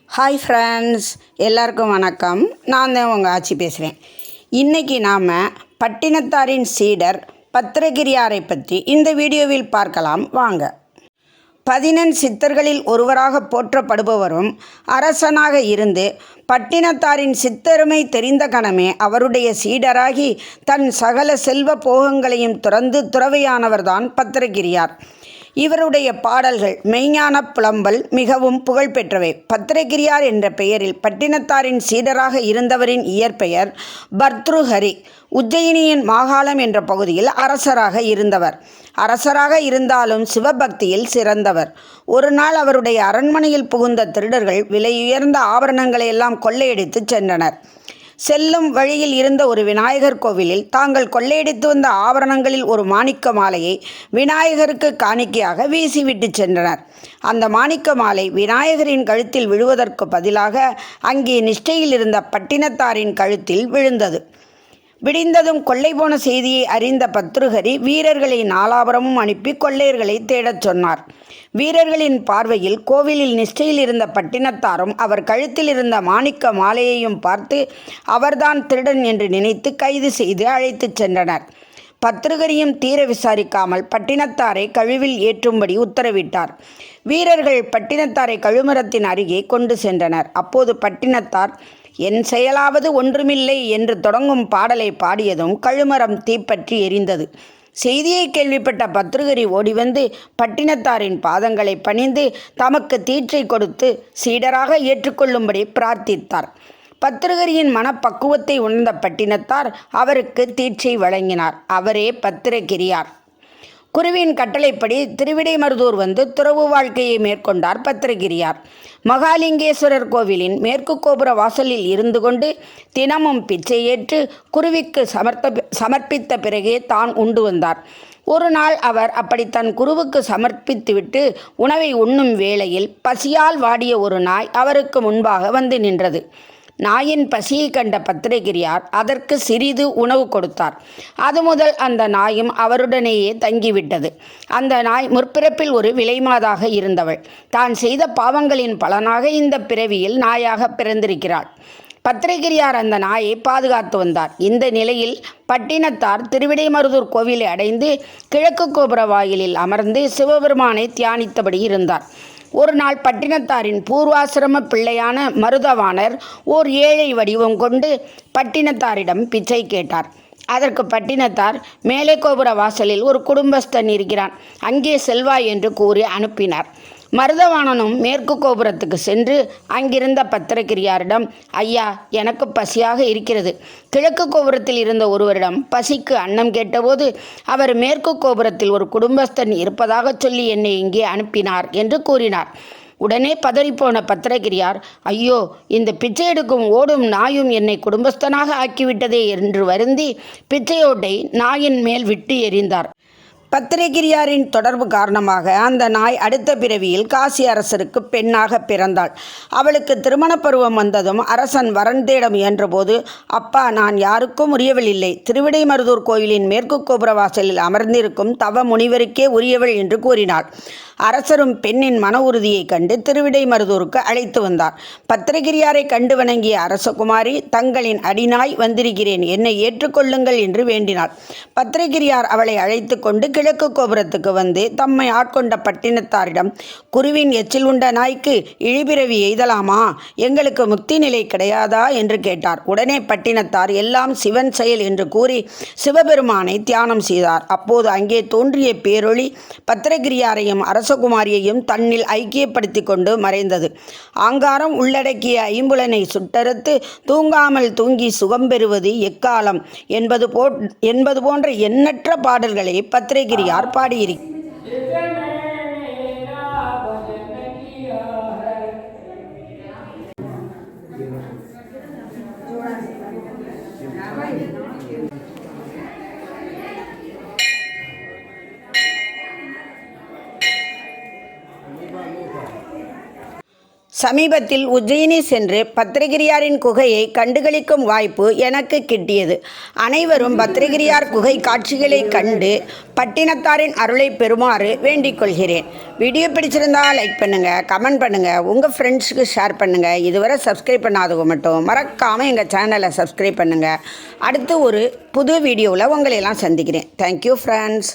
Hi friends, எல்லாருக்கும் வணக்கம். நான் தான் உங்கள் ஆச்சி பேசுகிறேன். இன்றைக்கி நாம் பட்டினத்தாரின் சீடர் பத்திரகிரியாரை பற்றி இந்த வீடியோவில் பார்க்கலாம் வாங்க. 11 சித்தர்களில் ஒருவராக போற்றப்படுபவரும் அரசனாக இருந்து பட்டினத்தாரின் சித்தருமை தெரிந்த கணமே அவருடைய சீடராகி தன் சகல செல்வ போகங்களையும் துறந்து துறவியானவர்தான் பத்திரகிரியார். இவருடைய பாடல்கள் மெய்ஞான புலம்பல் மிகவும் புகழ்பெற்றவை. பத்திரகிரியார் என்ற பெயரில் பட்டினத்தாரின் சீடராக இருந்தவரின் இயற்பெயர் பர்த்ருஹரி. உஜ்ஜயினியின் மாகாளம் என்ற பகுதியில் அரசராக இருந்தவர். அரசராக இருந்தாலும் சிவபக்தியில் சிறந்தவர். ஒரு நாள் அவருடைய அரண்மனையில் புகுந்த திருடர்கள் விலையுயர்ந்த ஆபரணங்களை எல்லாம் கொள்ளையடித்து சென்றனர். செல்லும் வழியில் இருந்த ஒரு விநாயகர் கோவிலில் தாங்கள் கொள்ளையடித்து வந்த ஆபரணங்களில் ஒரு மாணிக்க மாலையை விநாயகருக்கு காணிக்கையாக வீசிவிட்டு சென்றனர். அந்த மாணிக்க மாலை விநாயகரின் கழுத்தில் விழுவதற்கு பதிலாக அங்கே நிஷ்டையில் இருந்த பட்டினத்தாரின் கழுத்தில் விழுந்தது. விடிந்ததும் கொள்ளை போன செய்தியை அறிந்த பத்ருஹரி வீரர்களை நாலாபுரமும் அனுப்பி கொள்ளையர்களை தேடச் சொன்னார். வீரர்களின் பார்வையில் கோவிலில் நிஷ்டையில் இருந்த பட்டினத்தாரும் அவர் கழுத்தில் இருந்த மாணிக்க மாலையையும் பார்த்து அவர்தான் திருடன் என்று நினைத்து கைது செய்து அழைத்துச் சென்றனர். பத்ருஹரியும் தீர விசாரிக்காமல் பட்டினத்தாரை கழுவில் ஏற்றும்படி உத்தரவிட்டார். வீரர்கள் பட்டினத்தாரை கழுமரத்தின் அருகே கொண்டு சென்றனர். அப்போது பட்டினத்தார் என் செயலாவது ஒன்றுமில்லை என்று தொடங்கும் பாடலை பாடியதும் கழுமரம் தீப்பற்றி எரிந்தது. செய்தியை கேள்விப்பட்ட பத்ருஹரி ஓடிவந்து பட்டினத்தாரின் பாதங்களை பணிந்து தமக்கு தீட்சை கொடுத்து சீடராக ஏற்றுக்கொள்ளும்படி பிரார்த்தித்தார். பத்ருஹரியின் மனப்பக்குவத்தை உணர்ந்த பட்டினத்தார் அவருக்கு தீட்சை வழங்கினார். அவரே பத்திரகிரியார். குருவின் கட்டளைப்படி திருவிடைமருதூர் வந்து துறவு வாழ்க்கையை மேற்கொண்டார் பத்திரகிரியார். மகாலிங்கேஸ்வரர் கோவிலின் மேற்கு கோபுர வாசலில் இருந்து கொண்டு தினமும் பிச்சை ஏற்று குருவிக்கு சமர்ப்பித்த பிறகே தான் உண்டு வந்தார். ஒரு நாள் அவர் அப்படி தன் குருவுக்கு சமர்ப்பித்துவிட்டு உணவை உண்ணும் வேளையில் பசியால் வாடிய ஒரு நாய் அவருக்கு முன்பாக வந்து நின்றது. நாயின் பசியை கண்ட பத்திரகிரியார் அதற்கு சிறிது உணவு கொடுத்தார். அது முதல் அந்த நாயும் அவருடனேயே தங்கிவிட்டது. அந்த நாய் முற்பிறப்பில் ஒரு விலைமாதாக இருந்தவள். தான் செய்த பாவங்களின் பலனாக இந்த பிறவியில் நாயாக பிறந்திருக்கிறாள். பத்திரகிரியார் அந்த நாயை பாதுகாத்து வந்தார். இந்த நிலையில் பட்டினத்தார் திருவிடைமருதூர் கோவிலை அடைந்து கிழக்கு கோபுர வாயிலில் அமர்ந்து சிவபெருமானை தியானித்தபடி இருந்தார். ஒரு நாள் பட்டினத்தாரின் பூர்வாசிரம பிள்ளையான மருதவாணர் ஓர் ஏழை வடிவம் கொண்டு பட்டினத்தாரிடம் பிச்சை கேட்டார். அதற்கு பட்டினத்தார் மேலே கோபுர வாசலில் ஒரு குடும்பஸ்தன் இருக்கிறான், அங்கே செல்வாய் என்று கூறி அனுப்பினார். மருதவாணனும் மேற்கு கோபுரத்துக்கு சென்று அங்கிருந்த பத்திரகிரியாரிடம், ஐயா, எனக்கு பசியாக இருக்கிறது. கிழக்கு கோபுரத்தில் இருந்த ஒருவரிடம் பசிக்கு அன்னம் கேட்டபோது அவர் மேற்கு கோபுரத்தில் ஒரு குடும்பஸ்தன் இருப்பதாக சொல்லி என்னை இங்கே அனுப்பினார் என்று கூறினார். உடனே பதறிப்போன பத்திரகிரியார், ஐயோ, இந்த பிச்சை எடுக்கும் ஓடும் நாயும் என்னை குடும்பஸ்தனாக ஆக்கிவிட்டதே என்று வருந்தி பிச்சையோட்டை நாயின் மேல் விட்டு எறிந்தார். பத்திரகிரியாரின் தொடர்பு காரணமாக அந்த நாய் அடுத்த பிறவியில் காசி அரசருக்கு பெண்ணாக பிறந்தாள். அவளுக்கு திருமண பருவம் வந்ததும் அரசன் வரன் தேட முயன்றபோது, அப்பா, நான் யாருக்கும் உரியவள் இல்லை. திருவிடைமருதூர் கோயிலின் மேற்கு கோபுர வாசலில் அமர்ந்திருக்கும் தவ முனிவருக்கே உரியவள் என்று கூறினாள். அரசரும் பெண்ணின் மன உறுதியை கண்டு திருவிடைமருதூருக்கு அழைத்து வந்தார். பத்திரகிரியாரை கண்டு வணங்கிய அரசகுமாரி, தங்களின் அடிநாய் வந்திருக்கிறேன், என்னை ஏற்றுக்கொள்ளுங்கள் என்று வேண்டினாள். பத்திரகிரியார் அவளை அழைத்து கொண்டு கிழக்கு கோபுரத்துக்கு வந்து தம்மை ஆட்கொண்ட பட்டினத்தாரிடம், குருவின் எச்சில் உண்ட நாய்க்கு இழிபிறவி எய்தலாமா? எங்களுக்கு முக்தி நிலை கிடையாதா என்று கேட்டார். உடனே பட்டினத்தார் எல்லாம் சிவன் செயல் என்று கூறி சிவபெருமானை தியானம் செய்தார். அப்போது அங்கே தோன்றிய பேரொளி பத்திரகிரியாரையும் அரசகுமாரியையும் தன்னில் ஐக்கியப்படுத்தி கொண்டு மறைந்தது. ஆங்காரம் உள்ளடக்கிய ஐம்புலனை சுட்டறுத்து தூங்காமல் தூங்கி சுகம் பெறுவது எக்காலம் என்பது போன்ற எண்ணற்ற பாடல்களை பத்திரகிரியார் பாடியிருக்கிறார். சமீபத்தில் உஜ்ஜயினி சென்று பத்ரகிரியாரின் குகையை கண்டுகளிக்கும் வாய்ப்பு எனக்கு கிட்டியது. அனைவரும் பத்ரகிரியார் குகை காட்சிகளை கண்டு பட்டினத்தாரின் அருளை பெறுமாறு வேண்டிக் கொள்கிறேன். வீடியோ பிடிச்சிருந்தா லைக் பண்ணுங்கள், கமெண்ட் பண்ணுங்கள், உங்கள் ஃப்ரெண்ட்ஸுக்கு ஷேர் பண்ணுங்கள். இதுவரை சப்ஸ்கிரைப் பண்ணாதவங்க மட்டும் மறக்காமல் எங்கள் சேனலை சப்ஸ்கிரைப் பண்ணுங்கள். அடுத்து ஒரு புது வீடியோவில் உங்களையெல்லாம் சந்திக்கிறேன். Thank you friends.